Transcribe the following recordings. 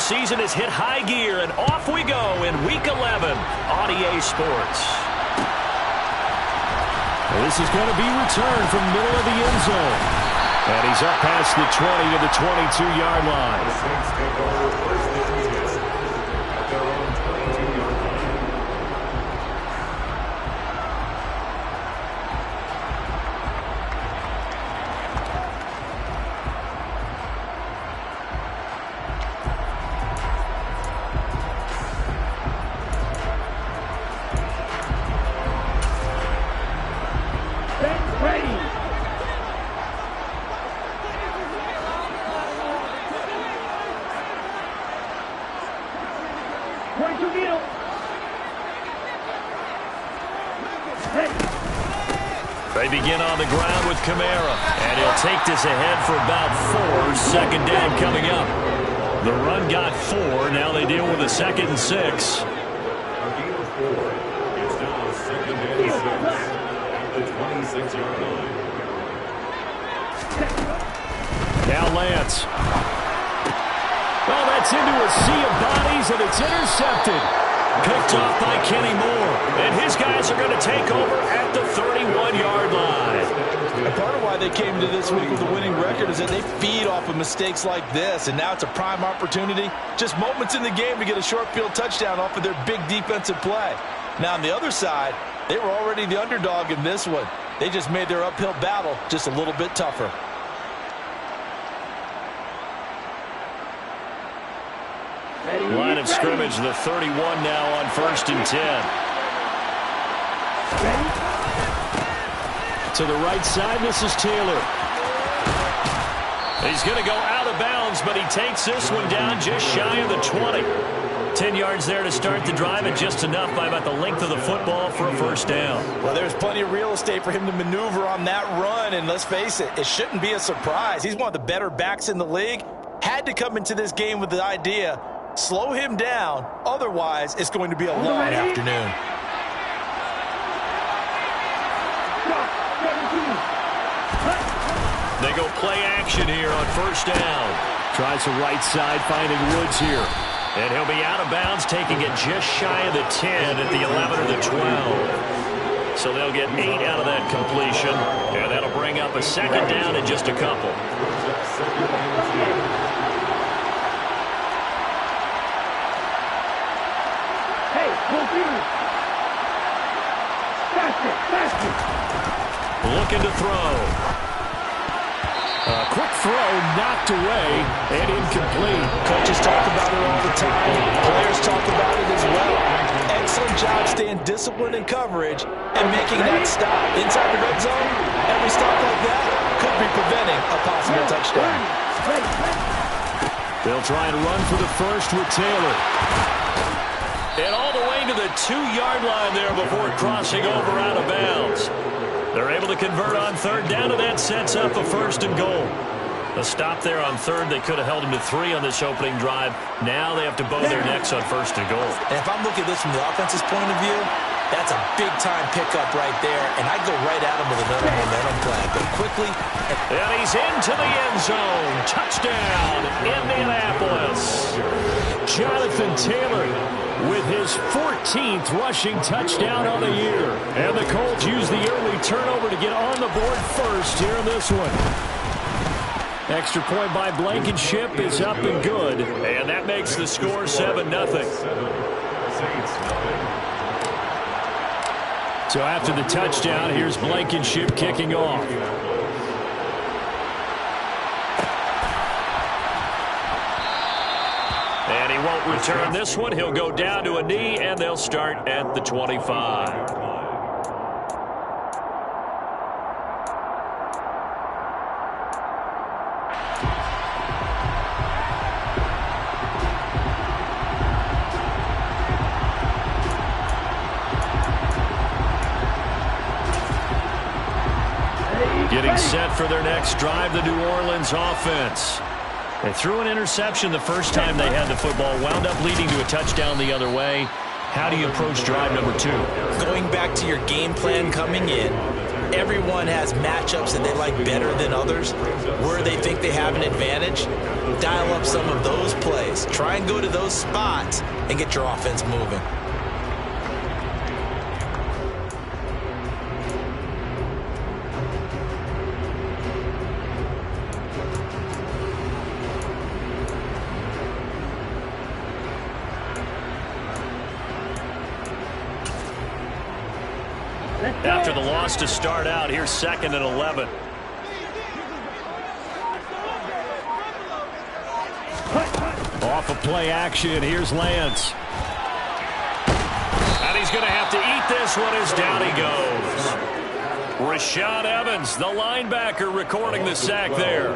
season has hit high gear, and off we go in Week 11 on EA Sports. This is going to be returned from middle of the end zone. And he's up past the 20 to the 22-yard line. The Saints take over first and 10 at their own 22-yard line. They begin on the ground with Kamara, and he'll take this ahead for about 4. Second down coming up. The run got 4. Now they deal with a 2nd and 6. A gain of 4. It's now 2nd and 6 at the 26-yard line. Now Lance. Well, that's into a sea of bodies, and it's intercepted. Picked off by Kenny Moore. And his guys are going to take over at the 31-yard line. And part of why they came to this week with a winning record is that they feed off of mistakes like this. And now it's a prime opportunity. Just moments in the game to get a short field touchdown off of their big defensive play. Now on the other side, they were already the underdog in this one. They just made their uphill battle just a little bit tougher. Line of scrimmage, the 31 now on 1st and 10. To the right side, this is Taylor. He's going to go out of bounds, but he takes this one down just shy of the 20. 10 yards there to start the drive, and just enough by about the length of the football for a first down. Well, there's plenty of real estate for him to maneuver on that run, and let's face it, it shouldn't be a surprise. He's one of the better backs in the league. Had to come into this game with the idea, slow him down, otherwise it's going to be a long afternoon. They go play action here on 1st down. Tries the right side, finding Woods here. And he'll be out of bounds, taking it just shy of the 10 at the 11 or the 12. So they'll get 8 out of that completion, and that'll bring up a 2nd down in just a couple. Looking to throw. A quick throw knocked away and incomplete. Coaches talk about it all the time. Players talk about it as well. Excellent job staying disciplined in coverage and making that stop. Inside the red zone, every stop like that could be preventing a possible touchdown. They'll try and run for the first with Taylor. And all the way to the 2-yard line there before crossing over out of bounds. They're able to convert on 3rd down, and that sets up a 1st and goal. A stop there on 3rd. They could have held him to 3 on this opening drive. Now they have to bow their necks on 1st and goal. And if I'm looking at this from the offense's point of view, that's a big-time pickup right there, and I'd go right at him with another momentum play. But quickly. And he's into the end zone. Touchdown, Indianapolis. Jonathan Taylor with his 14th rushing touchdown on the year. And the Colts use the early turnover to get on the board first here in this one. Extra point by Blankenship is up and good. And that makes the score 7-0. So after the touchdown, here's Blankenship kicking off. And he won't return this one. He'll go down to a knee, and they'll start at the 25. Getting set for their next drive, the New Orleans offense. They threw an interception the first time they had the football, wound up leading to a touchdown the other way. How do you approach drive number 2? Going back to your game plan coming in, everyone has matchups that they like better than others, where they think they have an advantage. Dial up some of those plays. Try and go to those spots and get your offense moving. After the loss to start out, here's 2nd and 11. Off of play action, here's Lance. And he's going to have to eat this one as down he goes. Rashaan Evans, the linebacker, recording the sack there.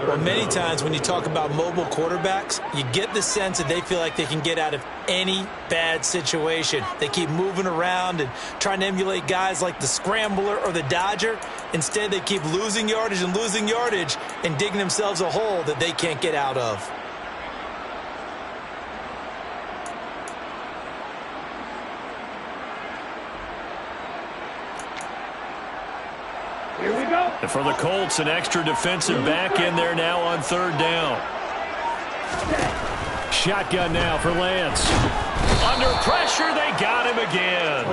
Well, many times when you talk about mobile quarterbacks, you get the sense that they feel like they can get out of any bad situation. They keep moving around and trying to emulate guys like the scrambler or the dodger. Instead, they keep losing yardage and digging themselves a hole that they can't get out of. And for the Colts, an extra defensive back in there now on 3rd down. Shotgun now for Lance. Under pressure, they got him again.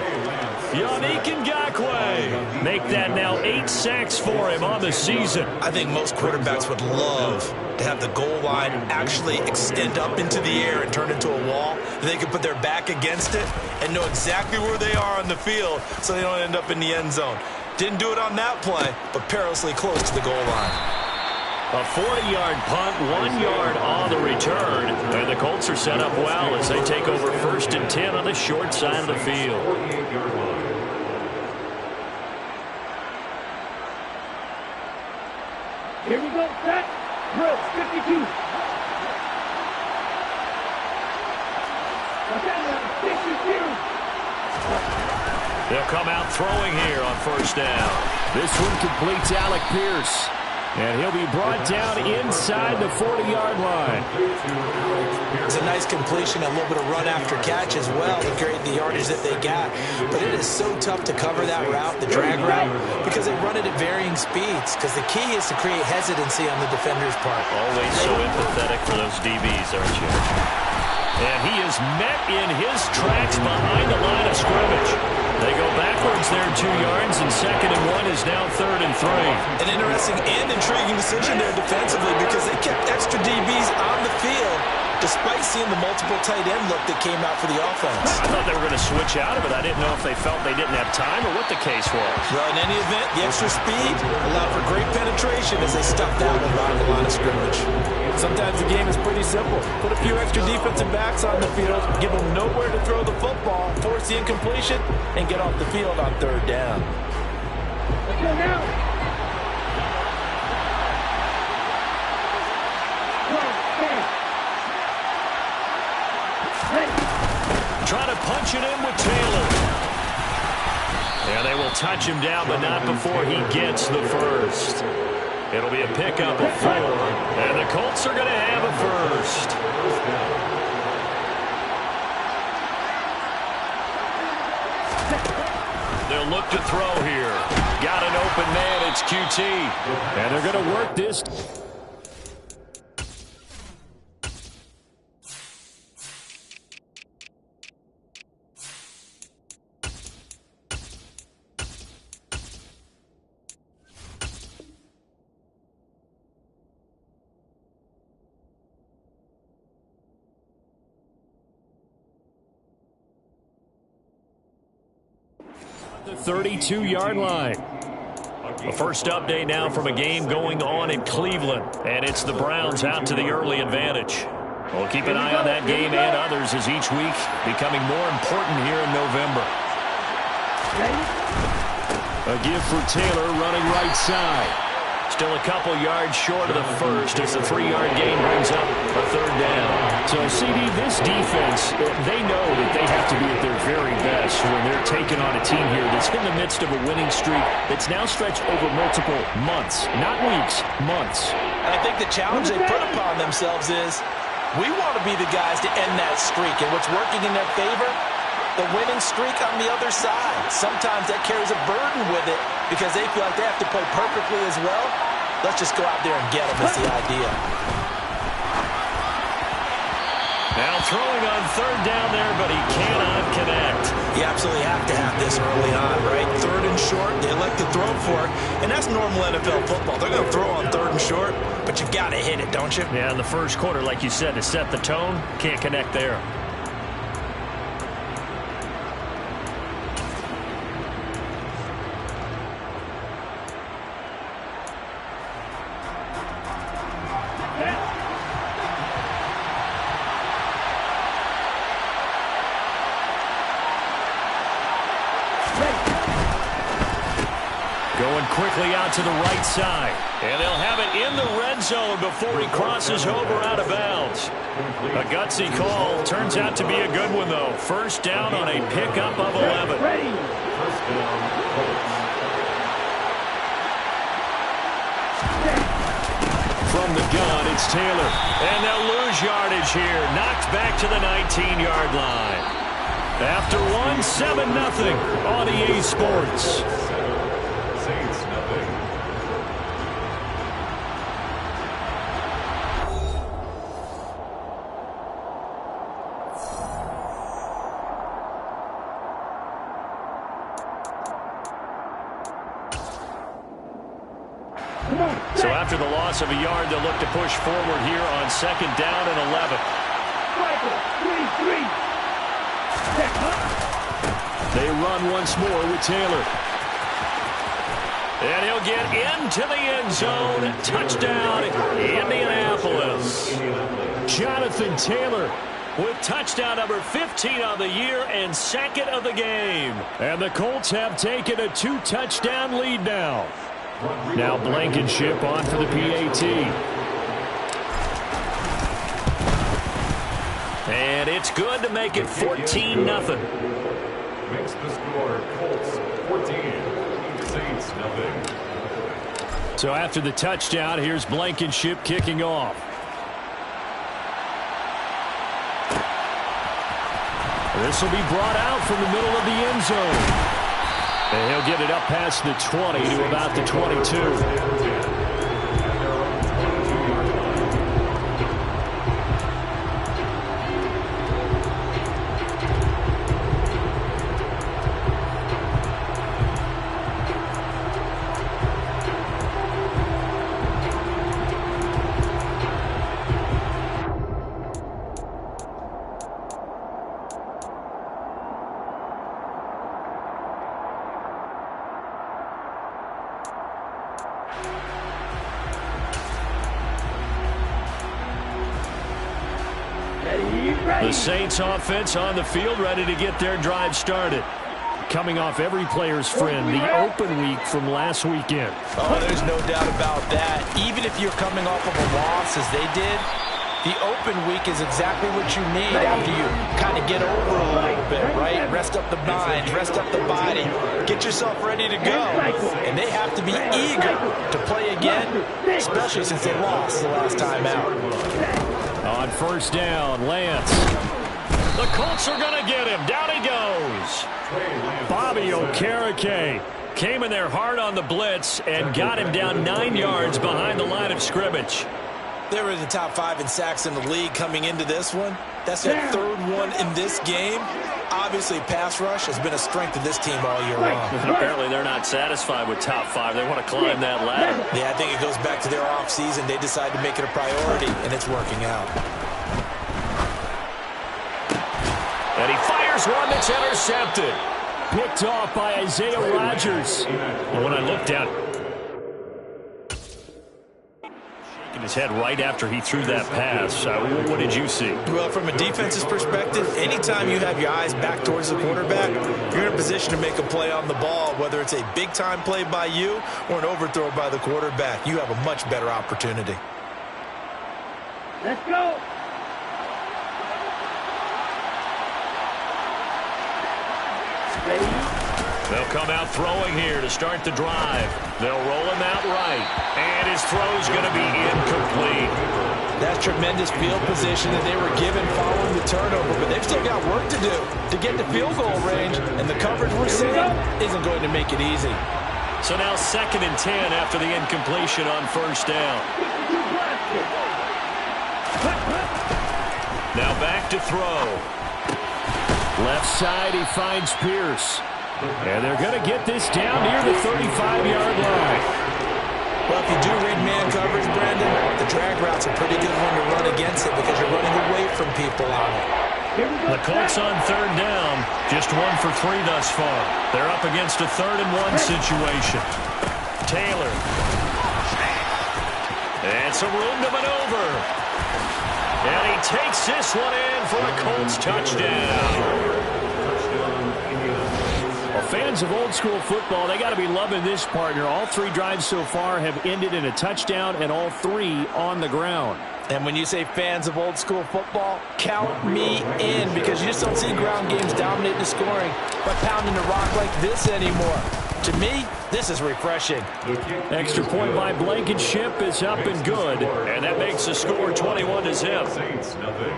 Yannick Ngakoue. Make that now 8 sacks for him on the season. I think most quarterbacks would love to have the goal line actually extend up into the air and turn into a wall. They can put their back against it and know exactly where they are on the field so they don't end up in the end zone. Didn't do it on that play, but perilously close to the goal line. A 40-yard punt, 1 yard on the return. And the Colts are set up well as they take over 1st and 10 on the short side of the field. Here we go, set, drill, 52. 52. They'll come out throwing here on 1st down. This one completes Alec Pierce. And he'll be brought down inside the 40-yard line. It's a nice completion, a little bit of run after catch as well to create the yardage that they got. But it is so tough to cover that route, the drag route, because they run it at varying speeds. Because the key is to create hesitancy on the defender's part. Always so empathetic for those DBs, aren't you? And he is met in his tracks behind the line of scrimmage. They go backwards there 2 yards, and 2nd and 1 is now 3rd and 3. An interesting and intriguing decision there defensively because they kept extra DBs on the field despite seeing the multiple tight end look that came out for the offense. I thought they were going to switch out of it. I didn't know if they felt they didn't have time or what the case was. Well, in any event, the extra speed allowed for great penetration as they stuffed that one behind the line of scrimmage. Sometimes the game is pretty simple. Put a few extra defensive backs on the field, give them nowhere to throw the football, force the incompletion, and get off the field on 3rd down. Let's go now. Trying to punch it in with Taylor. Yeah, they will touch him down, but not before he gets the first. It'll be a pickup of 4, and the Colts are going to have a first. They'll look to throw here. Got an open man, it's QT. And they're going to work this. The 32-yard line. A first update now from a game going on in Cleveland, and it's the Browns out to the early advantage. We'll keep an eye on that game and others as each week becoming more important here in November. A give for Taylor running right side. Still a couple yards short of the first as the 3-yard gain brings up a 3rd down. So, CD, this defense, they know that they have to be at their very best when they're taking on a team here that's in the midst of a winning streak that's now stretched over multiple months, not weeks, months. And I think the challenge they put upon themselves is we want to be the guys to end that streak. And what's working in their favor the winning streak on the other side. Sometimes that carries a burden with it because they feel like they have to play perfectly as well. Let's just go out there and get them is the idea. Now throwing on third down there, but he cannot connect. You absolutely have to have this early on, right? Third and short, they elect to throw for it, and that's normal NFL football. They're going to throw on third and short, but you've got to hit it, don't you? Yeah, in the first quarter, like you said, to set the tone, can't connect there. Going quickly out to the right side. And they'll have it in the red zone before he crosses over out of bounds. A gutsy call. Turns out to be a good one, though. First down on a pickup of 11. First down, Colts. From the gun, it's Taylor. And they'll lose yardage here. Knocked back to the 19-yard line. After one, 7-0 on EA Sports. Saints, nothing. So after the loss of a yard, they'll look to push forward here on second down and 11. They run once more with Taylor. And he'll get into the end zone. Touchdown, Indianapolis. Jonathan Taylor with touchdown number 15 of the year and second of the game. And the Colts have taken a 2-touchdown lead now. Now Blankenship on for the PAT. And it's good to make it 14-0. Makes the score Colts 14. Saints, nothing. So after the touchdown, here's Blankenship kicking off. This will be brought out from the middle of the end zone. And he'll get it up past the 20 to about the 22. The Saints offense on the field, ready to get their drive started. Coming off every player's friend, the open week from last weekend. Oh, there's no doubt about that. Even if you're coming off of a loss as they did, the open week is exactly what you need after you kind of get over a little bit, right? Rest up the mind, rest up the body, get yourself ready to go. And they have to be eager to play again, especially since they lost the last time out. On first down, Lance. The Colts are going to get him. Down he goes. Bobby Okereke came in there hard on the blitz and got him down 9 yards behind the line of scrimmage. They were in the top 5 in sacks in the league coming into this one. That's their third one in this game. Obviously, pass rush has been a strength of this team all year long. And apparently, they're not satisfied with top 5. They want to climb that ladder. Yeah, I think it goes back to their offseason. They decided to make it a priority, and it's working out. And he fires one that's intercepted. Picked off by Isaiah Rodgers. And when I looked down, shaking his head right after he threw that pass. What did you see? Well, from a defense's perspective, anytime you have your eyes back towards the quarterback, you're in a position to make a play on the ball, whether it's a big-time play by you or an overthrow by the quarterback. You have a much better opportunity. Let's go. They'll come out throwing here to start the drive. They'll roll him out right. And his throw's going to be incomplete. That's tremendous field position that they were given following the turnover, but they've still got work to do to get to field goal range, and the coverage we're seeing isn't going to make it easy. So now 2nd and 10 after the incompletion on 1st down. Now back to throw. Left side, he finds Pierce. And they're going to get this down near the 35-yard line. Well, if you do read man coverage, Brandon, the drag route's a pretty good one to run against it because you're running away from people on it. The Colts on 3rd down, just 1 for 3 thus far. They're up against a 3rd and 1 situation. Taylor. And some room to maneuver. And he takes this one in for a Colts touchdown. Well, fans of old school football, they got to be loving this partner. All 3 drives so far have ended in a touchdown, and all 3 on the ground. And when you say fans of old school football, count me in, because you just don't see ground games dominate the scoring by pounding the rock like this anymore. To me, this is refreshing. Extra point by Blankenship is up and good. And that makes the score 21-0. Saints, nothing.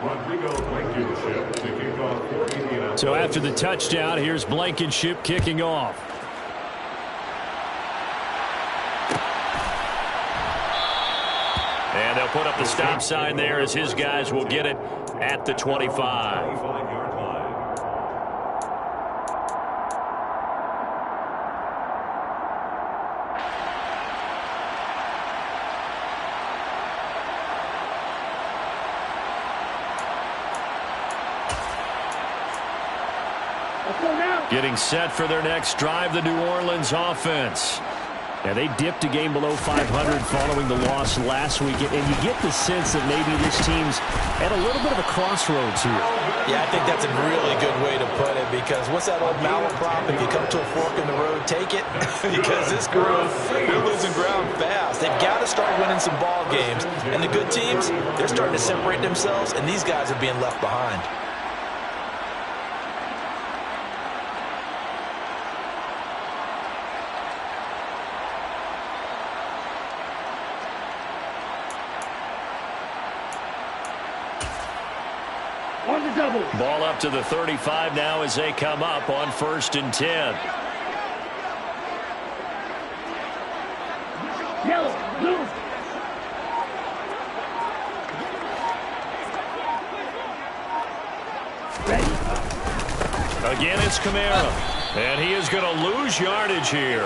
Rodrigo Blankenship to kick off for Indianapolis. So after the touchdown, here's Blankenship kicking off. And they'll put up the stop sign there as his guys will get it at the 25. 25-yard line. Getting set for their next drive, the New Orleans offense. And they dipped a game below 500 following the loss last week. And you get the sense that maybe this team's at a little bit of a crossroads here. Yeah, I think that's a really good way to put it, because what's that old malaprop? If you come to a fork in the road, take it. Because this group, they're losing ground fast. They've got to start winning some ball games. And the good teams, they're starting to separate themselves, and these guys are being left behind. Ball up to the 35 now as they come up on 1st and 10. Yellow, blue. Again, it's Kamara. And he is going to lose yardage here.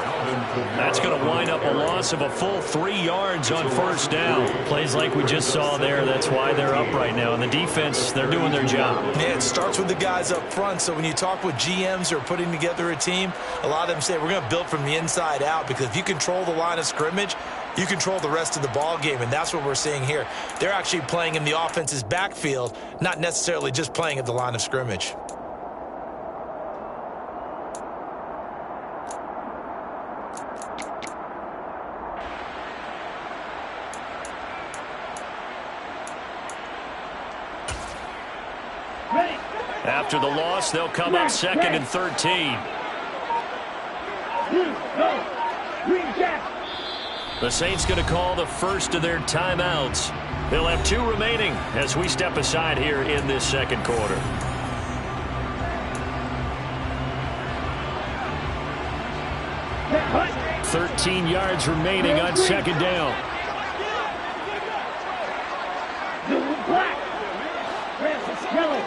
That's going to wind up a loss of a full 3 yards on 1st down. Plays like we just saw there. That's why they're up right now. And the defense, they're doing their job. Yeah, it starts with the guys up front. So when you talk with GMs who are putting together a team, a lot of them say we're going to build from the inside out, because if you control the line of scrimmage, you control the rest of the ball game, and that's what we're seeing here. They're actually playing in the offense's backfield, not necessarily just playing at the line of scrimmage. After the loss, they'll come up 2nd and 13. The Saints going to call the first of their timeouts. They'll have 2 remaining as we step aside here in this 2nd quarter. Right. 13 yards remaining on 2nd down. Black. Francis Yellow.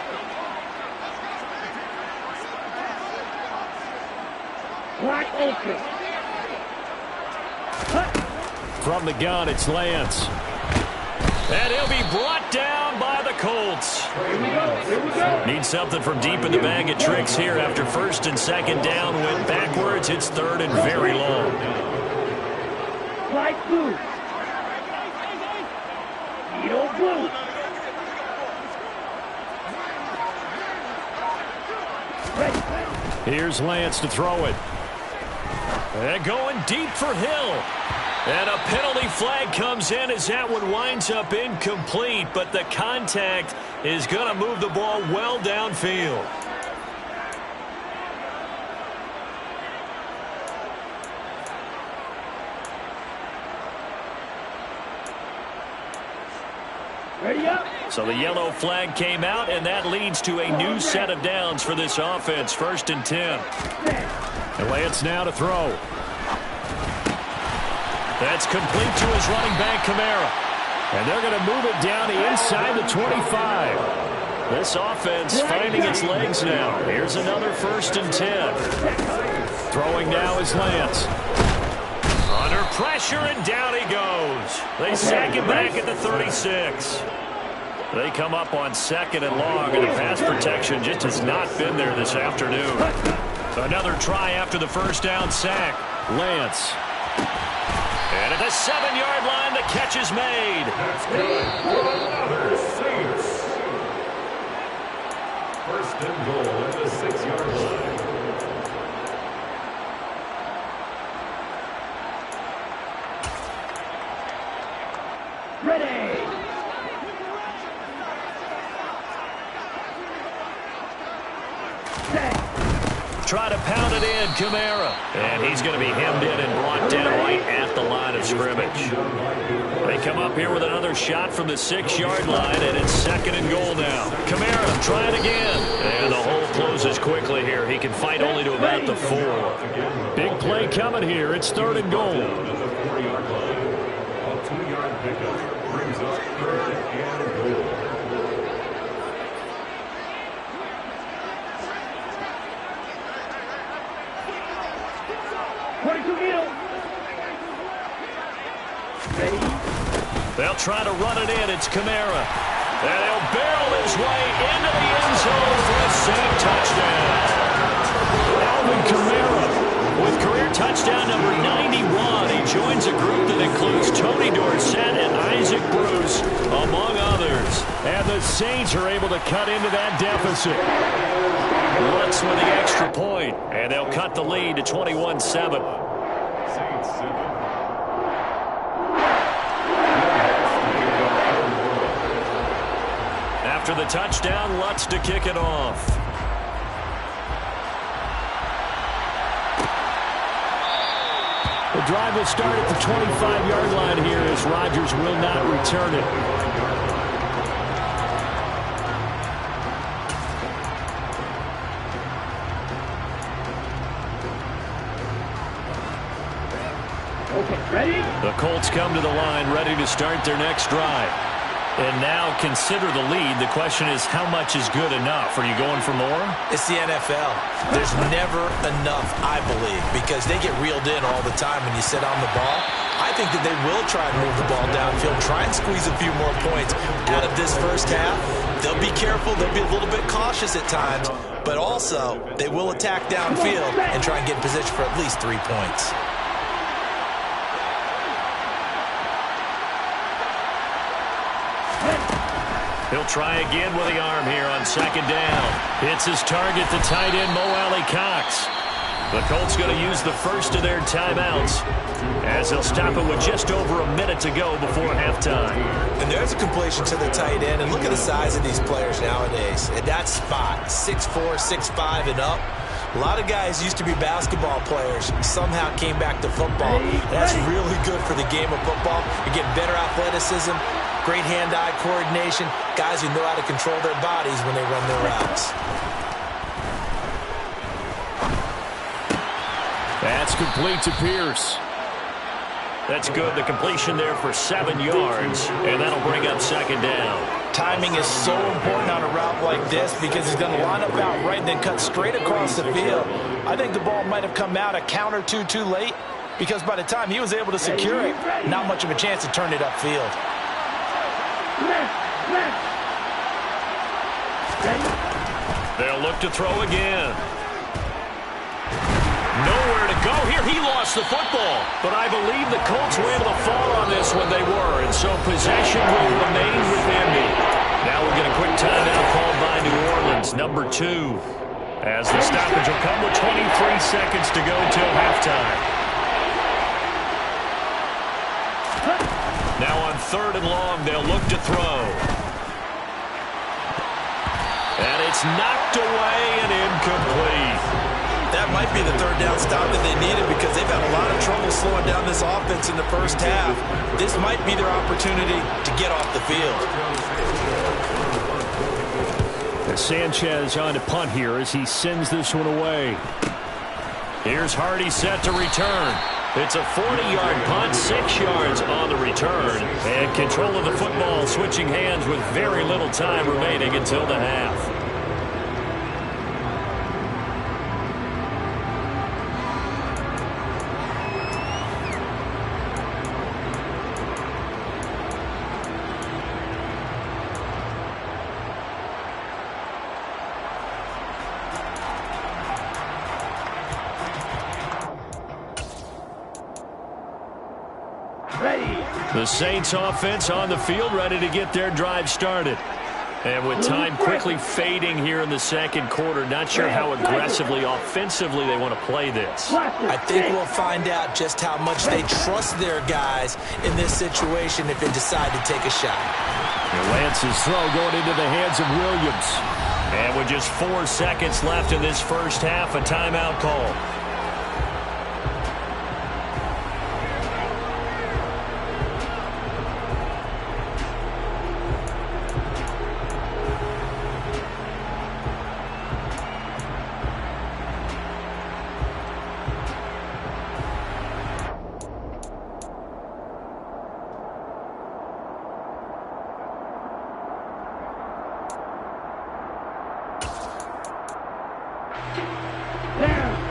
Black open. From the gun, it's Lance. And he'll be brought down by the Colts. Here we go. Need something from deep in the bag of tricks here after 1st and 2nd down. Went backwards. It's 3rd and very long. Light blue. Yellow blue. Here's Lance to throw it. And going deep for Hill. And a penalty flag comes in as that one winds up incomplete, but the contact is going to move the ball well downfield. Ready up. So the yellow flag came out, and that leads to a new set of downs for this offense. 1st and 10. And Lance now to throw. That's complete to his running back, Kamara. And they're going to move it down to inside the 25. This offense finding its legs now. Here's another 1st and 10. Throwing now is Lance. Under pressure, and down he goes. They sack him back at the 36. They come up on 2nd and long, and the pass protection just has not been there this afternoon. Another try after the 1st down sack. Lance. And at the 7-yard line, the catch is made. That's good for another Saints. 1st and goal at the 6-yard line. Ready. Try to pound it in, Kamara. And he's going to be hemmed in and brought down right at the line of scrimmage. They come up here with another shot from the 6-yard line, and it's 2nd and goal now. Kamara, try it again. And the hole closes quickly here. He can fight only to about the 4. Big play coming here. It's 3rd and goal. At the 4-yard line. A 2-yard pickup brings up 3rd and goal. They'll try to run it in. It's Kamara. And he'll barrel his way into the end zone for a safe touchdown. Alvin Kamara With career touchdown number 91, he joins a group that includes Tony Dorsett and Isaac Bruce, among others. And the Saints are able to cut into that deficit. Lutz with the extra point, and they'll cut the lead to 21-7. Saints 7. After the touchdown, Lutz to kick it off. The drive will start at the 25-yard line here as Rodgers will not return it. Okay, ready? The Colts come to the line, ready to start their next drive. And now consider the lead. The question is, how much is good enough? Are you going for more? It's the NFL. There's never enough, I believe, because they get reeled in all the time when you sit on the ball. I think that they will try and move the ball downfield, try and squeeze a few more points out of this first half. They'll be careful. They'll be a little bit cautious at times, but also they will attack downfield and try and get in position for at least 3 points. He'll try again with the arm here on 2nd down. Hits his target, the tight end, Mo Alley-Cox. The Colts going to use the first of their timeouts as they'll stop it with just over a minute to go before halftime. And there's a completion to the tight end, and look at the size of these players nowadays. At that spot, 6'4", 6'5", and up. A lot of guys used to be basketball players, somehow came back to football. That's really good for the game of football. You're getting better athleticism, great hand-eye coordination, guys who know how to control their bodies when they run their routes. That's complete to Pierce. That's good. The completion there for 7 yards, and that'll bring up 2nd down. Timing is so important on a route like this because he's going to line up out right and then cut straight across the field. I think the ball might have come out a count or two too late because by the time he was able to secure it, not much of a chance to turn it upfield. They'll look to throw again. Nowhere to go here. He lost the football. But I believe the Colts were able to fall on this when they were. And so possession will remain with Indy. Now we'll get a quick timeout called by New Orleans, number 2. As the stoppage will come with 23 seconds to go till halftime. Now on 3rd and long, they'll look to throw. And it's knocked away and incomplete. That might be the third down stop that they needed because they've had a lot of trouble slowing down this offense in the first half. This might be their opportunity to get off the field. Sanchez on to punt here as he sends this one away. Here's Hardy set to return. It's a 40-yard punt, 6 yards on the return. And control of the football switching hands with very little time remaining until the half. The Saints offense on the field, ready to get their drive started. And with time quickly fading here in the second quarter, not sure how aggressively, offensively they want to play this. I think we'll find out just how much they trust their guys in this situation if they decide to take a shot. And Lance's throw going into the hands of Williams. And with just 4 seconds left in this first half, a timeout call.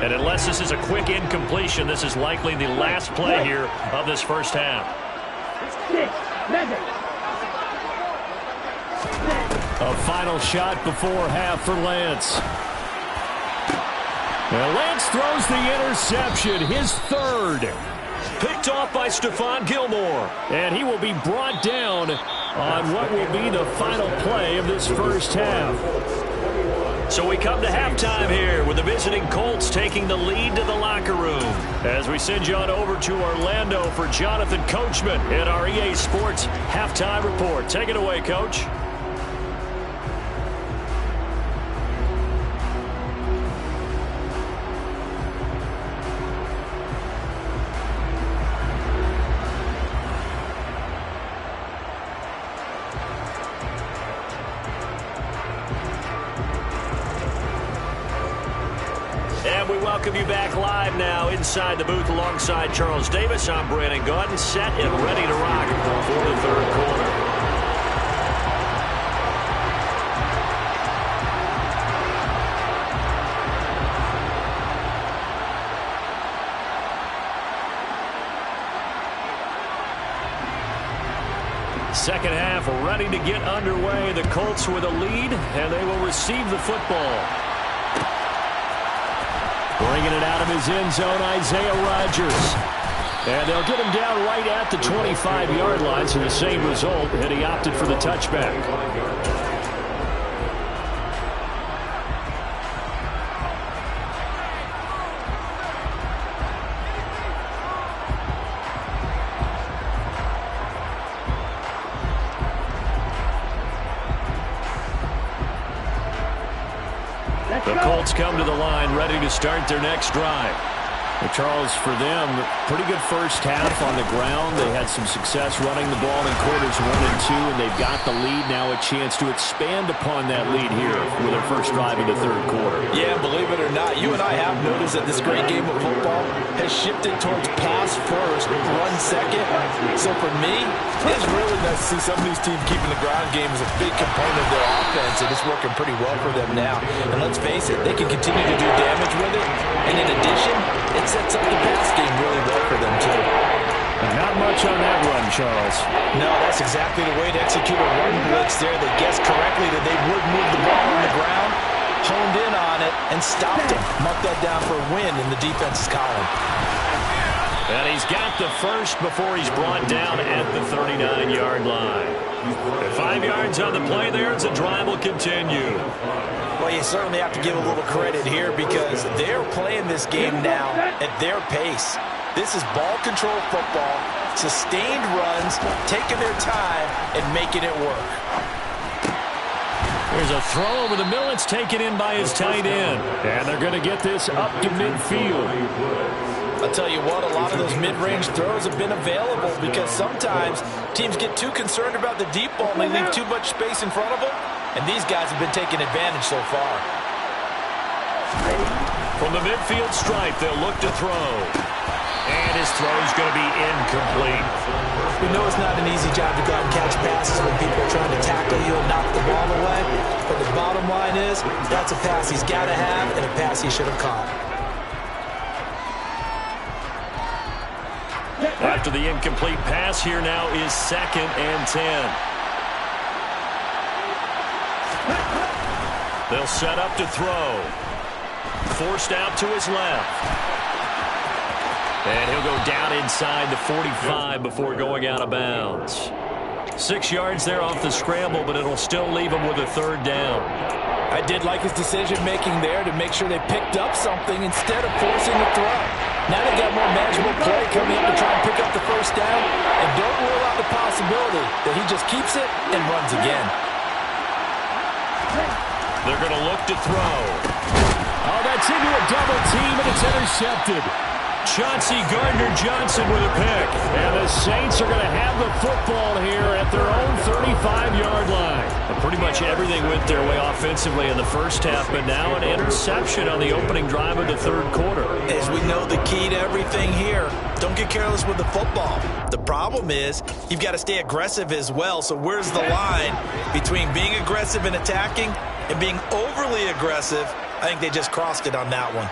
And unless this is a quick incompletion, this is likely the last play here of this first half. A final shot before half for Lance. And Lance throws the interception, his third. Picked off by Stephon Gilmore. And he will be brought down on what will be the final play of this first half. So we come to halftime here with the visiting Colts taking the lead to the locker room. As we send you on over to Orlando for Jonathan Coachman in our EA Sports Halftime Report. Take it away, Coach. And we welcome you back live now inside the booth alongside Charles Davis. I'm Brandon Gaudin, set and ready to rock for the third quarter. Second half ready to get underway. The Colts with a lead, and they will receive the football. Bringing it out of his end zone, Isaiah Rodgers. And they'll get him down right at the 25-yard line, so the same result, and he opted for the touchback. The Colts come to the line ready to start their next drive. Well, Charles, for them, pretty good first half on the ground. They had some success running the ball in quarters 1 and 2, and they've got the lead now, a chance to expand upon that lead here with their first drive in the third quarter. Yeah, believe it or not, you and I have noticed that this great game of football has shifted towards pass first, run second. So for me, it's really nice to see some of these teams keeping the ground game as a big component of their offense, and it's working pretty well for them now. And let's face it, they can continue to do damage with it. And in addition, it sets up the pass game really well for them, too. Not much on that run, Charles. No, that's exactly the way to execute a run blitz there. They guessed correctly that they would move the ball on the ground, honed in on it, and stopped him. Mark that down for a win in the defense's column. And he's got the first before he's brought down at the 39-yard line. 5 yards on the play there as the drive will continue. Well, you certainly have to give a little credit here because they're playing this game now at their pace. This is ball control football, sustained runs, taking their time and making it work. There's a throw over the middle. It's taken in by his tight end. And they're going to get this up to midfield. I'll tell you what, a lot of those mid-range throws have been available because sometimes teams get too concerned about the deep ball and they leave too much space in front of them. And these guys have been taking advantage so far. From the midfield stripe, they'll look to throw. And his throw is going to be incomplete. We know it's not an easy job to go out and catch passes when people are trying to tackle you and knock the ball away. But the bottom line is, that's a pass he's got to have and a pass he should have caught. After the incomplete pass, here now is 2nd and 10. They'll set up to throw. Forced out to his left. And he'll go down inside the 45 before going out of bounds. 6 yards there off the scramble, but it'll still leave him with a 3rd down. I did like his decision-making there to make sure they picked up something instead of forcing the throw. Now they've got more manageable play coming up to try and pick up the 1st down. And don't rule out the possibility that he just keeps it and runs again. They're going to look to throw. Oh, that's into a double team, and it's intercepted. Chauncey Gardner-Johnson with a pick. And the Saints are going to have the football here at their own 35-yard line. Well, pretty much everything went their way offensively in the first half, but now an interception on the opening drive of the 3rd quarter. As we know, the key to everything here, don't get careless with the football. The problem is you've got to stay aggressive as well. So where's the line between being aggressive and attacking and being overly aggressive? I think they just crossed it on that one.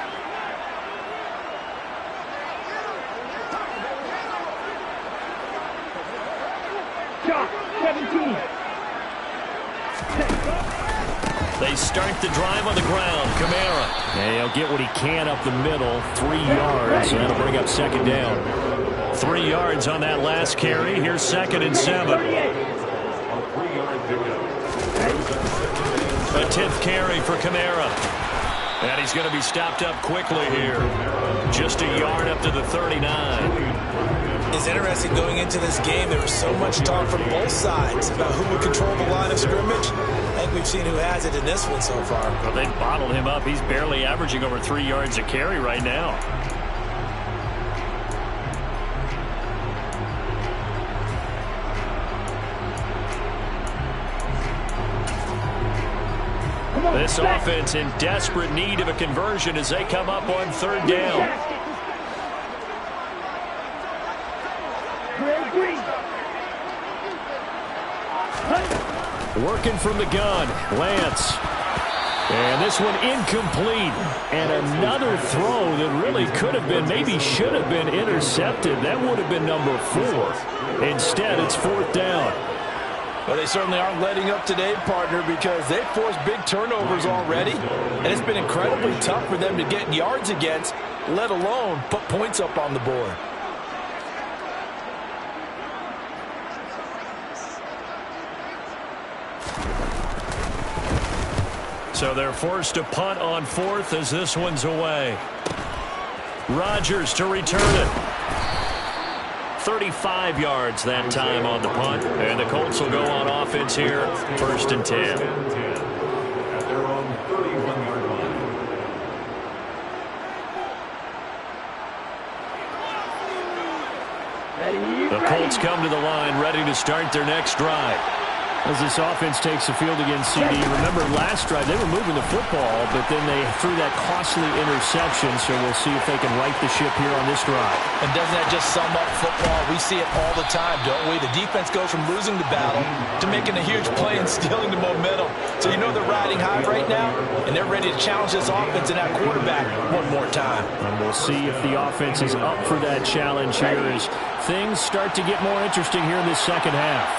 They start the drive on the ground. Kamara. And he'll get what he can up the middle. 3 yards, and that'll bring up 2nd down. 3 yards on that last carry. Here's 2nd and 7. A 10th carry for Kamara. And he's going to be stopped up quickly here. Just a yard up to the 39. It's interesting going into this game. There was so much talk from both sides about who would control the line of scrimmage. I think we've seen who has it in this one so far. Well, they've bottled him up. He's barely averaging over 3 yards a carry right now. This offense in desperate need of a conversion as they come up on 3rd down. Working from the gun, Lance. And this one incomplete. And another throw that really could have been, maybe should have been intercepted. That would have been number 4. Instead, it's 4th down. Well, they certainly aren't letting up today, partner, because they've forced big turnovers already. And it's been incredibly tough for them to get yards against, let alone put points up on the board. So they're forced to punt on 4th as this one's away. Rodgers to return it. 35 yards that time on the punt. And the Colts will go on offense here, 1st and 10. At their own 31-yard line. The Colts come to the line ready to start their next drive. As this offense takes the field against CD, remember last drive they were moving the football, but then they threw that costly interception, so we'll see if they can right the ship here on this drive. And doesn't that just sum up football? We see it all the time, don't we? The defense goes from losing the battle to making a huge play and stealing the momentum. So you know they're riding high right now, and they're ready to challenge this offense and that quarterback one more time. And we'll see if the offense is up for that challenge here as things start to get more interesting here in this 2nd half.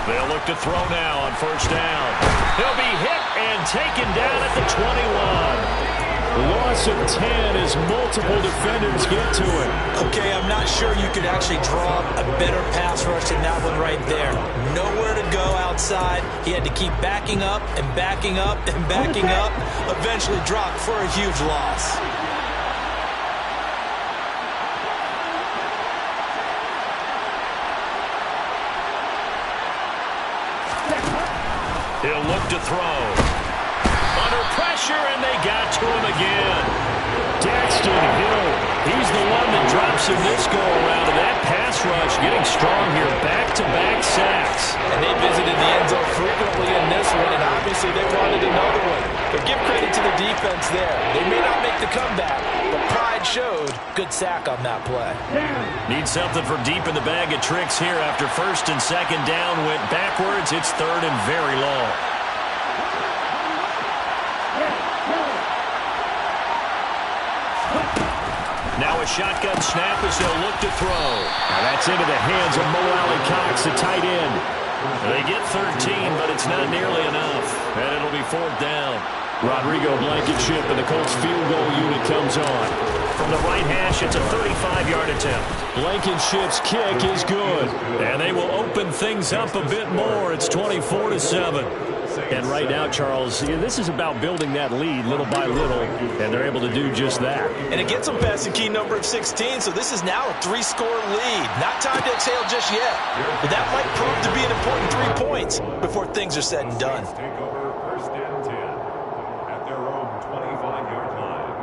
They'll look to throw now on 1st down. He'll be hit and taken down at the 21. Loss of 10 as multiple defenders get to it. Okay, I'm not sure you could actually draw a better pass rush than that one right there. Nowhere to go outside. He had to keep backing up and backing up and backing up. Eventually dropped for a huge loss. He'll look to throw. Under pressure, and they got to him again. Daxton Hill. He's the one that drops him this go-around. And that pass rush getting strong here. Back-to-back sacks. And they visited the end zone frequently in this one, and obviously they wanted another one. But give credit to the defense there. They may not make the comeback, but pride showed. Good sack on that play. Need something for deep in the bag of tricks here. After first and second down went backwards, it's third and very long. Now a shotgun snap as he'll look to throw. Now that's into the hands of Mo Alley-Cox, the tight end. They get 13, but it's not nearly enough. And it'll be fourth down. Rodrigo Blankenship and the Colts field goal unit comes on. From the right hash, it's a 35-yard attempt. Blankenship's kick is good. And they will open things up a bit more. It's 24-7. And right now, Charles, this is about building that lead little by little, and they're able to do just that. And it gets them past the key number of 16, so this is now a 3-score lead. Not time to exhale just yet, but that might prove to be an important 3 points before things are said and done. Take over first and 10 at their own 25-yard line.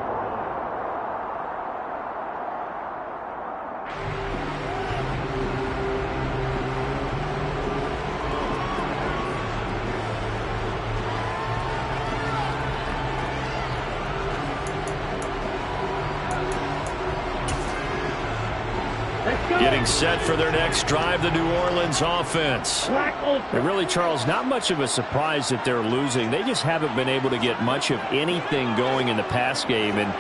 Getting set for their next drive, the New Orleans offense. And really, Charles, not much of a surprise that they're losing. They just haven't been able to get much of anything going in the pass game. And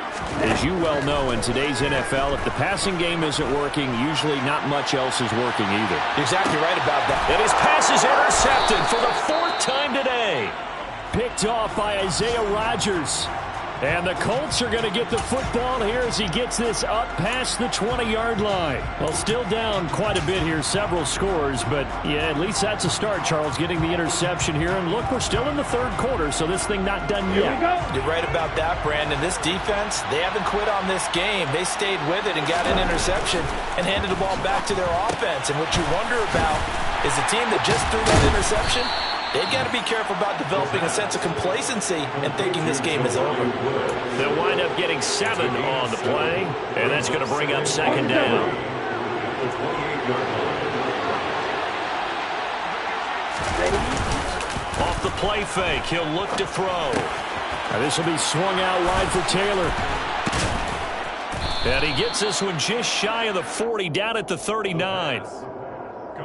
as you well know, in today's NFL, if the passing game isn't working, usually not much else is working either. You're exactly right about that. And his pass is intercepted for the 4th time today. Picked off by Isaiah Rodgers. And the Colts are going to get the football here as he gets this up past the 20-yard line. Well, still down quite a bit here, several scores, but yeah, at least that's a start, Charles, getting the interception here. And look, we're still in the third quarter, so this thing not done yet. You're right about that, Brandon. This defense, they haven't quit on this game. They stayed with it and got an interception and handed the ball back to their offense. And what you wonder about is the team that just threw that interception, they've got to be careful about developing a sense of complacency and thinking this game is over. They'll wind up getting 7 on the play, and that's going to bring up second down. Off the play fake, he'll look to throw. Now this will be swung out wide for Taylor. And he gets this one just shy of the 40, down at the 39.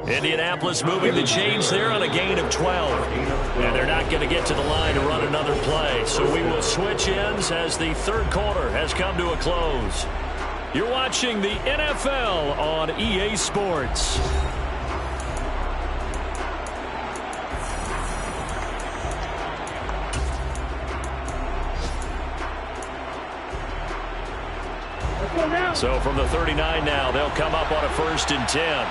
Indianapolis moving the chains there on a gain of 12. And they're not going to get to the line to run another play. So we will switch ends as the third quarter has come to a close. You're watching the NFL on EA Sports. So from the 39 now, they'll come up on a 1st and 10.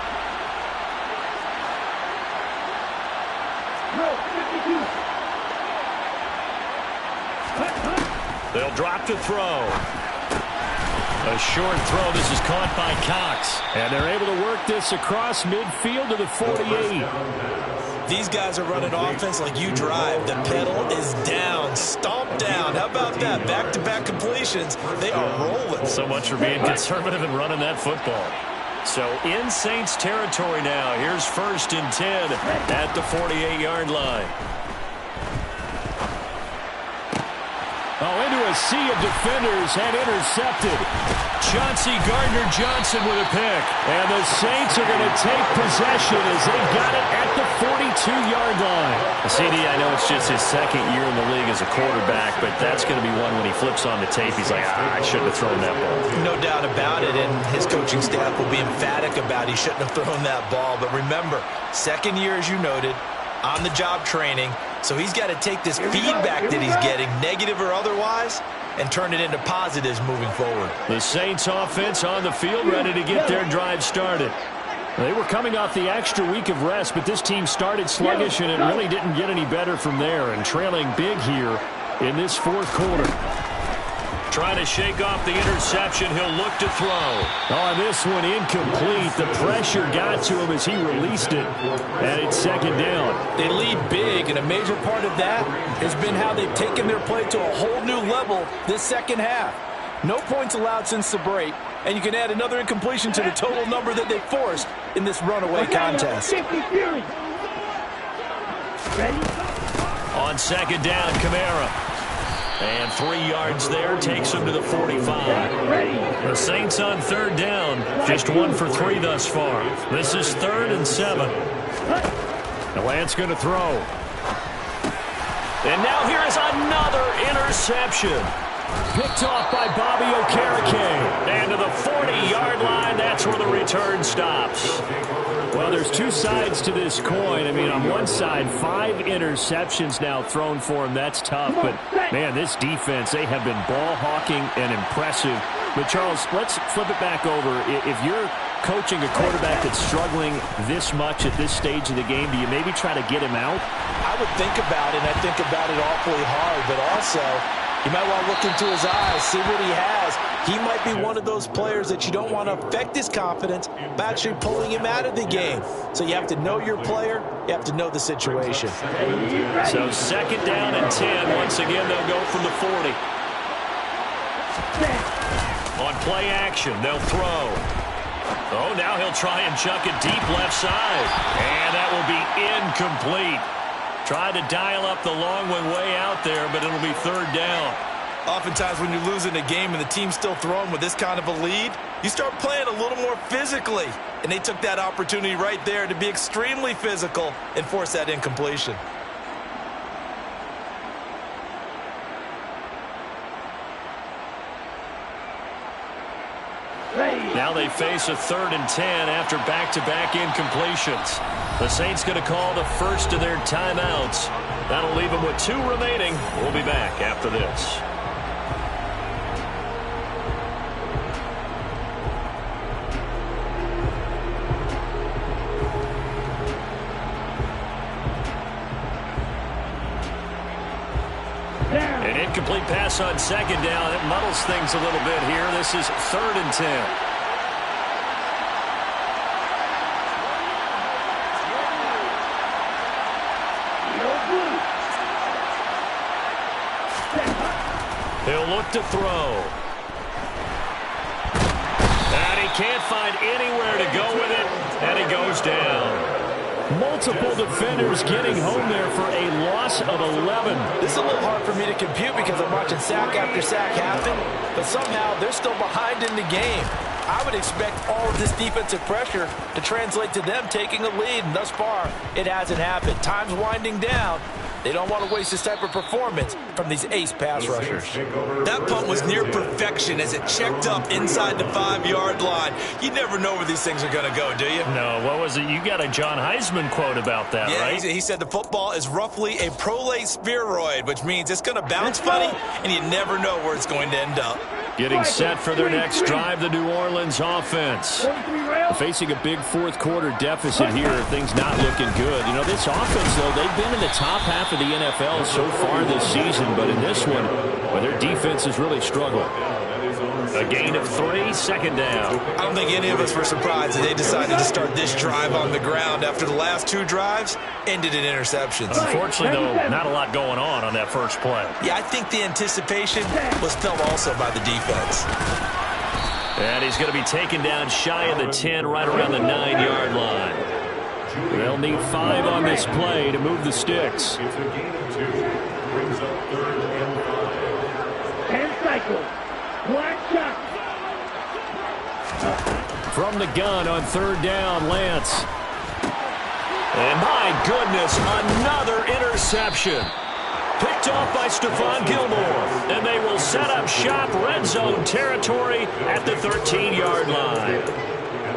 They'll drop to throw. A short throw. This is caught by Cox. And they're able to work this across midfield to the 48. These guys are running offense like you drive. The pedal is down, stomped down. How about that? Back-to-back completions. They are rolling. So much for being conservative and running that football. So in Saints territory now. Here's 1st and 10 at the 48-yard line. Oh, into a sea of defenders and intercepted. Chauncey Gardner-Johnson with a pick. And the Saints are going to take possession as they got it at the 42-yard line. CD, I know it's just his 2nd year in the league as a quarterback, but that's going to be one when he flips on the tape. He's like, I shouldn't have thrown that ball. No doubt about it, and his coaching staff will be emphatic about he shouldn't have thrown that ball. But remember, 2nd year, as you noted, on-the-job training. So he's got to take this feedback that he's getting, negative or otherwise, and turn it into positives moving forward. The Saints offense on the field, ready to get their drive started. They were coming off the extra week of rest, but this team started sluggish, and it really didn't get any better from there, and trailing big here in this 4th quarter. Trying to shake off the interception. He'll look to throw. On this one, incomplete. The pressure got to him as he released it. And it's second down. They lead big, and a major part of that has been how they've taken their play to a whole new level this second half. No points allowed since the break, and you can add another incompletion to the total number that they forced in this runaway contest. On second down, Kamara. And 3 yards there takes him to the 45. The Saints on third down, just 1 for 3 thus far. This is 3rd and 7. The Lance going to throw. And now here is another interception. Picked off by Bobby Okereke. And to the 40-yard line, that's where the return stops. Well, there's two sides to this coin. I mean, on one side, 5 interceptions now thrown for him. That's tough. But, man, this defense, they have been ball hawking and impressive. But, Charles, let's flip it back over. If you're coaching a quarterback that's struggling this much at this stage of the game, do you maybe try to get him out? I would think about it, and I think about it awfully hard. But also, you might want to look into his eyes, see what he has. He might be one of those players that you don't want to affect his confidence by actually pulling him out of the game. So you have to know your player. You have to know the situation. So second down and 10. Once again, they'll go from the 40. On play action, they'll throw. Oh, now he'll try and chuck it deep left side. And that will be incomplete. Tried to dial up the long one way out there, but it'll be third down. Oftentimes when you're losing a game and the team's still throwing with this kind of a lead, you start playing a little more physically. And they took that opportunity right there to be extremely physical and force that incompletion. Now they face a 3rd and 10 after back-to-back incompletions. The Saints going to call the first of their timeouts. That'll leave them with 2 remaining. We'll be back after this. An incomplete pass on second down. It muddles things a little bit here. This is 3rd and 10. He'll look to throw. And he can't find anywhere to go with it, and he goes down. Multiple defenders getting home there for a loss of 11. This is a little hard for me to compute because I'm watching sack after sack happen, but somehow they're still behind in the game. I would expect all of this defensive pressure to translate to them taking a lead, and thus far, it hasn't happened. Time's winding down. They don't want to waste this type of performance from these ace pass rushers. That punt was near perfection as it checked up inside the 5-yard line. You never know where these things are going to go, do you? No, what was it? You got a John Heisman quote about that, right? He said the football is roughly a prolate spheroid, which means it's going to bounce funny, and you never know where it's going to end up. Getting set for their next drive, the New Orleans offense. Facing a big fourth-quarter deficit here, things not looking good. You know, this offense, though, they've been in the top half of the NFL so far this season, but in this one, well, their defense has really struggled. A gain of 3, second down. I don't think any of us were surprised that they decided to start this drive on the ground after the last 2 drives ended in interceptions. Unfortunately, though, not a lot going on that first play. Yeah, I think the anticipation was felt also by the defense. And he's going to be taken down shy of the 10, right around the 9-yard line. They'll need 5 on this play to move the sticks. It's a gain of 2. Brings up 3rd and 5. 10 cycles. Black shot. From the gun on 3rd down, Lance. And my goodness, another interception. Picked off by Stephon Gilmore. And they will set up shop, red zone territory at the 13-yard line.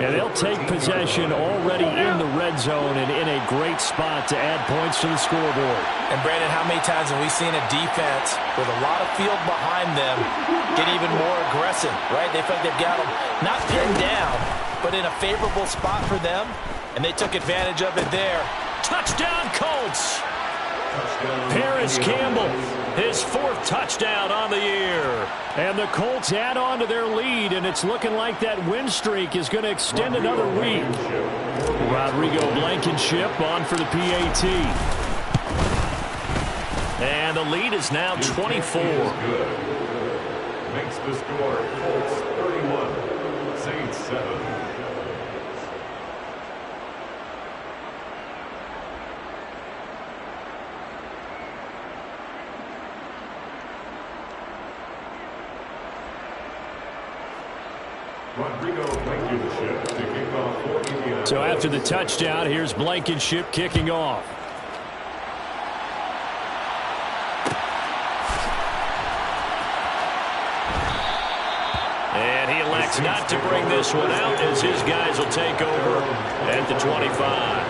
And they'll take possession already in the red zone and in a great spot to add points to the scoreboard. And, Brandon, how many times have we seen a defense with a lot of field behind them get even more aggressive, right? They feel like they've got them not pinned down, but in a favorable spot for them, and they took advantage of it there. Touchdown, Colts! Paris Campbell, his 4th touchdown on the year. And the Colts add on to their lead, and it's looking like that win streak is going to extend another week. Rodrigo Blankenship on for the PAT. And the lead is now 24. Makes the score Colts 31, Saints 7. Rodrigo Blankenship to kick off for Indiana. So after the touchdown, here's Blankenship kicking off. And he elects not to bring this one out as his guys will take over at the 25.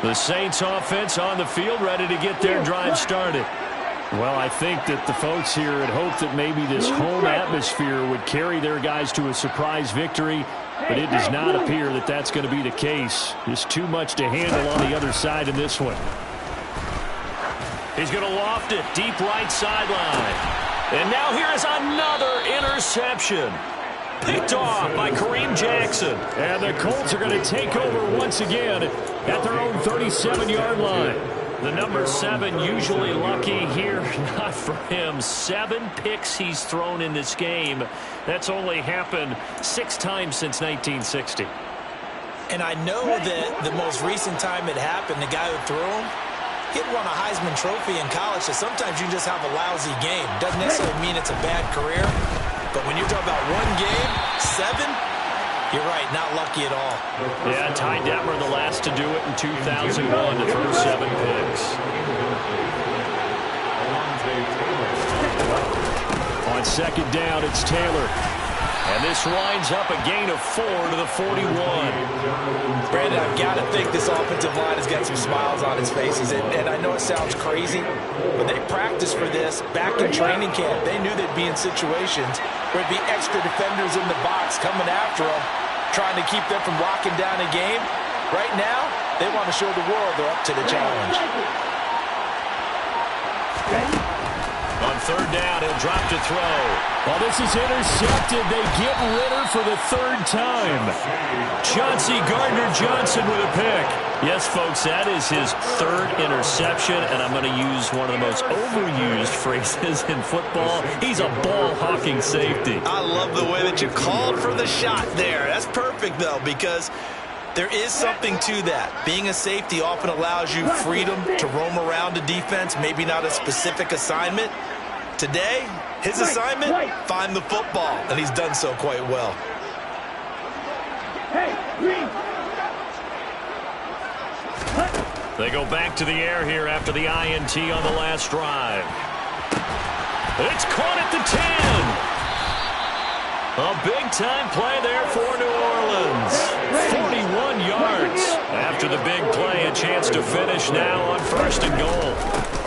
The Saints offense on the field, ready to get their drive started. Well, I think that the folks here had hoped that maybe this home atmosphere would carry their guys to a surprise victory, but it does not appear that that's going to be the case. There's too much to handle on the other side in this one. He's going to loft it deep right sideline. And now here is another interception. Picked off by Kareem Jackson. And the Colts are going to take over once again at their own 37-yard line. The number 7 usually lucky here. Not for him. 7 picks he's thrown in this game. That's only happened 6 times since 1960. And I know that the most recent time it happened, the guy who threw him, he'd won a Heisman Trophy in college, so sometimes you just have a lousy game. Doesn't necessarily mean it's a bad career. But when you're talking about one game, 7, you're right, not lucky at all. Yeah, Ty Detmer the last to do it in 2001 to throw 7 picks. On second down, it's Taylor. And this winds up a gain of 4 to the 41. Brandon, I've got to think this offensive line has got some smiles on its faces. And I know it sounds crazy, but they practiced for this back in training camp. They knew they'd be in situations where there'd be extra defenders in the box coming after them, trying to keep them from locking down a game. Right now, they want to show the world they're up to the challenge. On third down, he'll drop to throw. Well, this is intercepted. They get Ritter for the 3rd time. Chauncey Gardner-Johnson with a pick. Yes, folks, that is his 3rd interception, and I'm going to use one of the most overused phrases in football. He's a ball-hawking safety. I love the way that you called for the shot there. That's perfect, though, because there is something to that. Being a safety often allows you freedom to roam around a defense, maybe not a specific assignment. Today, his assignment, find the football, and he's done so quite well. They go back to the air here after the INT on the last drive. It's caught at the 10. A big-time play there for New Orleans. 41 yards. After the big play, a chance to finish now on 1st and goal.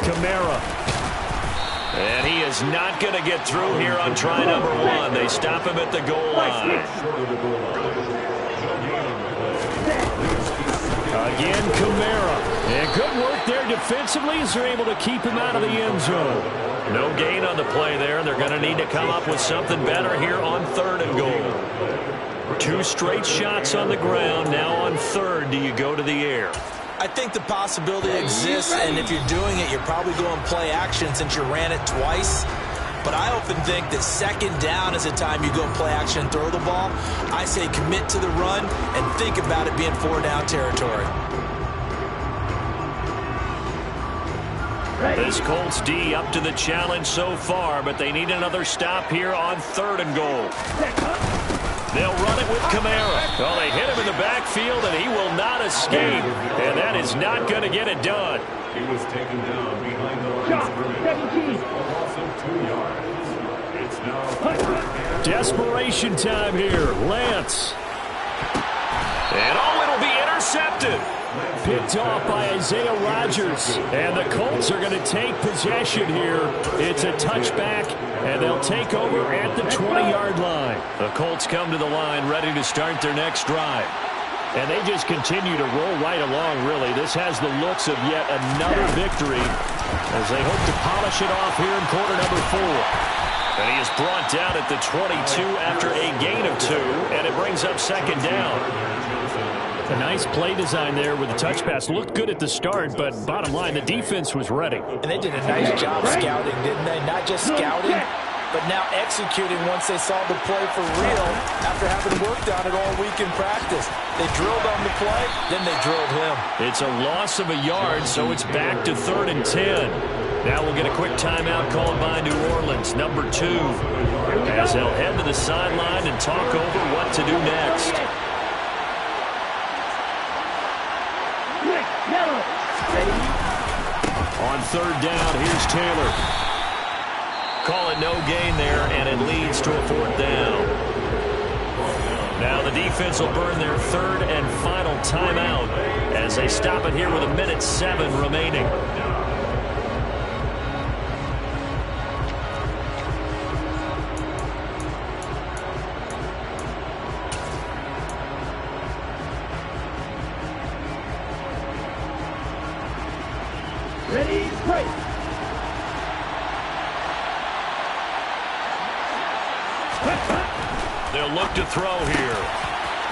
Kamara. And he is not going to get through here on try number 1. They stop him at the goal line. Again, Kamara. And good work there defensively as they're able to keep him out of the end zone. No gain on the play there. They're going to need to come up with something better here on 3rd and goal. 2 straight shots on the ground. Now on 3rd, do you go to the air? I think the possibility exists, and if you're doing it, you're probably going play action since you ran it twice. But I often think that 2nd down is the time you go play action and throw the ball. I say commit to the run and think about it being 4-down territory. This Colts D up to the challenge so far, but they need another stop here on 3rd and goal. They'll run it with Kamara. Well, they hit him in the backfield, and he will not escape. And that is not going to get it done. He was taken down behind the line of scrimmage. Loss of 2 yards. It's now desperation time here. Lance. And it'll be intercepted. intercepted. Picked off by Isaiah Rodgers. And the Colts are going to take possession here. It's a touchback, and they'll take over at the 20-yard line. The Colts come to the line ready to start their next drive. And they just continue to roll right along, really. This has the looks of yet another victory as they hope to polish it off here in quarter number 4. And he is brought down at the 22 after a gain of 2, and it brings up second down. A nice play design there with the touch pass. Looked good at the start, but bottom line, the defense was ready. And they did a nice job scouting, didn't they? Not just scouting, but now executing once they saw the play for real after having worked on it all week in practice. They drilled on the play, then they drilled him. It's a loss of a yard, so it's back to 3rd and 10. Now we'll get a quick timeout called by New Orleans, number 2, as they'll head to the sideline and talk over what to do next. On 3rd down, here's Taylor. Call it no gain there, and it leads to a 4th down. Now the defense will burn their 3rd and final timeout as they stop it here with 1:07 remaining. Ready, break. They'll look to throw here.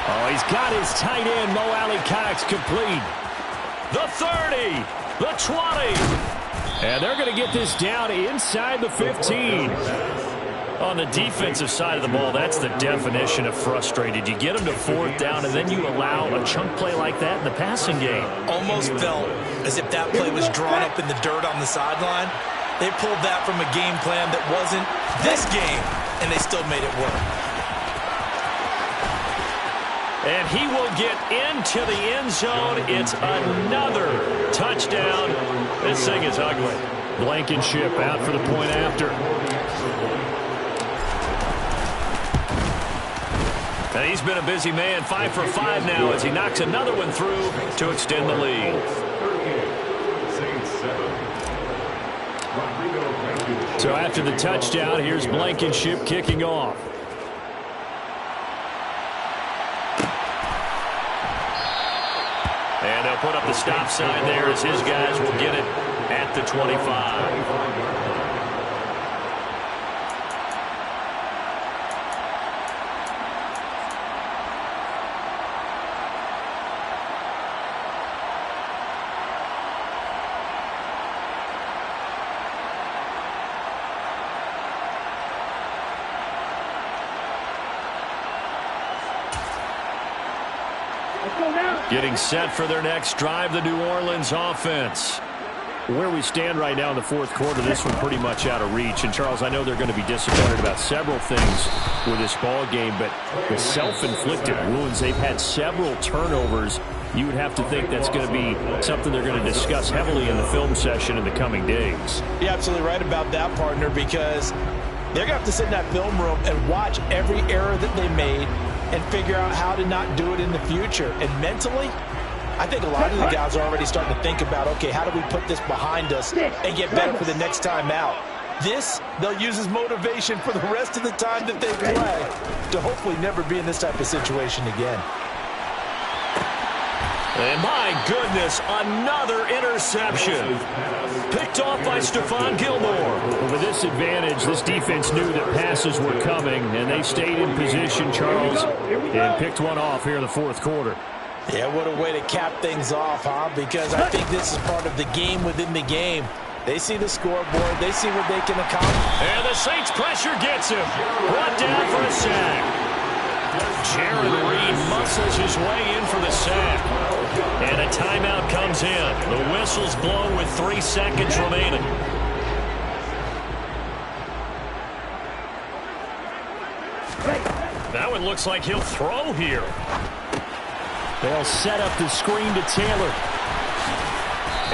Oh, he's got his tight end, Mo Alley-Cox, complete. The 30, the 20. And they're going to get this down inside the 15. On the defensive side of the ball, that's the definition of frustrated. You get them to 4th down, and then you allow a chunk play like that in the passing game. Almost felt as if that play was drawn up in the dirt on the sideline. They pulled that from a game plan that wasn't this game, and they still made it work. And he will get into the end zone. It's another touchdown. This thing is ugly. Blankenship out for the point after. And he's been a busy man, 5 for 5 now as he knocks another one through to extend the lead. So after the touchdown, here's Blankenship kicking off. And they'll put up the stop sign there as his guys will get it at the 25. Getting set for their next drive, the New Orleans offense. Where we stand right now in the 4th quarter, this one pretty much out of reach. And, Charles, I know they're going to be disappointed about several things with this ball game, but the self-inflicted wounds, they've had several turnovers. You would have to think that's going to be something they're going to discuss heavily in the film session in the coming days. You're absolutely right about that, partner, because they're going to have to sit in that film room and watch every error that they made and figure out how to not do it in the future. And mentally, I think a lot of the guys are already starting to think about, okay, how do we put this behind us and get better for the next time out? This, they'll use as motivation for the rest of the time that they play to hopefully never be in this type of situation again. And my goodness, another interception. Picked off by Stephon Gilmore. Well, with this advantage, this defense knew that passes were coming, and they stayed in position, Charles, and picked one off here in the 4th quarter. Yeah, what a way to cap things off, huh? Because I think this is part of the game within the game. They see the scoreboard. They see what they can accomplish. And the Saints pressure gets him. Brought down for a sack. Jared Reed muscles his way in for the sack. And a timeout comes in. The whistle's blown with 3 seconds remaining. That one looks like he'll throw here. They'll set up the screen to Taylor.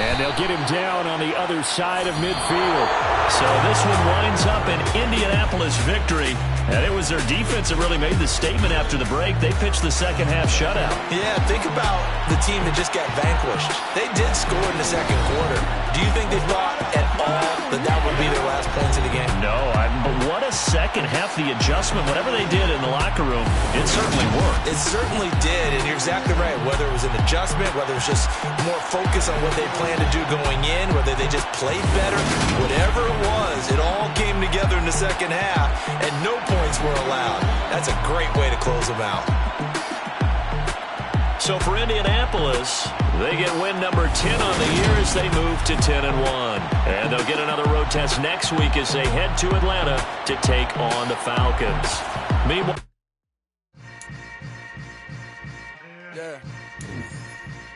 And they'll get him down on the other side of midfield. So this one winds up an Indianapolis victory. And it was their defense that really made the statement after the break. They pitched the second half shutout. Yeah, think about the team that just got vanquished. They did score in the second quarter. Do you think they thought at all that that would be their last points of the game? No, but what a second half. The adjustment, whatever they did in the locker room, it certainly worked. It certainly did, and you're exactly right. Whether it was an adjustment, whether it was just more focus on what they planned to do going in, whether they just played better, whatever it was, it all came together in the second half, and no points were allowed. That's a great way to close them out. So for Indianapolis, they get win number 10 on the year as they move to 10-1. And they'll get another road test next week as they head to Atlanta to take on the Falcons. Meanwhile... Yeah.